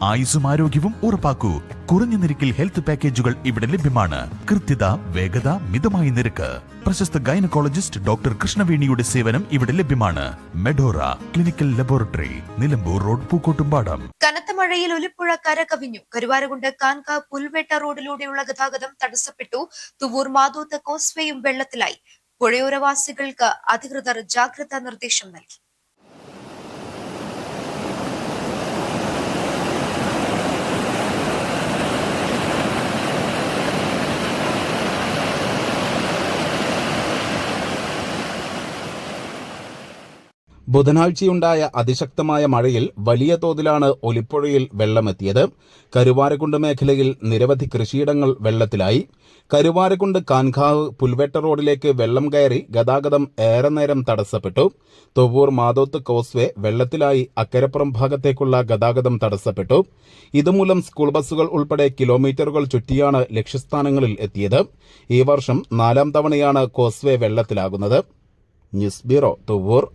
ആയുസ്സും ആരോഗ്യവും ഉറപ്പാക്കൂ. കുറഞ്ഞ നിരക്കിൽ ഹെൽത്ത് പാക്കേജുകൾ ഇവിടെ ലഭ്യമാണ്. കൃത്യത, വേഗത, മിതമായ നിരക്ക്. പ്രശസ്ത ഗൈനക്കോളജിസ്റ്റ് ഡോക്ടർ കൃഷ്ണവേണിയുടെ സേവനം ഇവിടെ ലഭ്യമാണ്. Medora clinical laboratory, Nilambur road, Pookkottumpadam. കനത്ത മഴയിൽ ഒലിപ്പുഴ കരകവിഞ്ഞു. കരുവാരകുണ്ട് കാൻക പുൽവേട്ട റോഡിലൂടെയുള്ള ഗതാഗതം തടസ്സപ്പെട്ടു. തുവൂർ മാതോത്ത് കോസ്വേയും വെള്ളത്തിലായി. പുഴയോരവാസികൾക്ക് അധികൃതർ ജാഗ്രതാ നിർദ്ദേശം നൽകി. ബുധനാഴ്ചയുണ്ടായ അതിശക്തമായ മഴയിൽ വലിയ തോതിലാണ് ഒലിപ്പുഴയിൽ വെള്ളമെത്തിയത്. കരുവാരക്കുണ്ട് മേഖലയിൽ നിരവധി കൃഷിയിടങ്ങൾ വെള്ളത്തിലായി. കരുവാരക്കുണ്ട് കാൻകാവ് പുൽവേട്ട റോഡിലേക്ക് വെള്ളം കയറി ഗതാഗതം ഏറെ നേരം തടസ്സപ്പെട്ടു. തൊവ്വൂർ മാതോത്ത് കോസ്വേ വെള്ളത്തിലായി അക്കരപ്പുറം ഭാഗത്തേക്കുള്ള ഗതാഗതം തടസ്സപ്പെട്ടു. ഇതുമൂലം സ്കൂൾ ബസ്സുകൾ ഉൾപ്പെടെ കിലോമീറ്ററുകൾ ചുറ്റിയാണ് ലക്ഷ്യസ്ഥാനങ്ങളിൽ എത്തിയത്. ഈ വർഷം 4ാം തവണയാണ് കോസ്വേ വെള്ളത്തിലാകുന്നത്. News bureau, Thuvvur.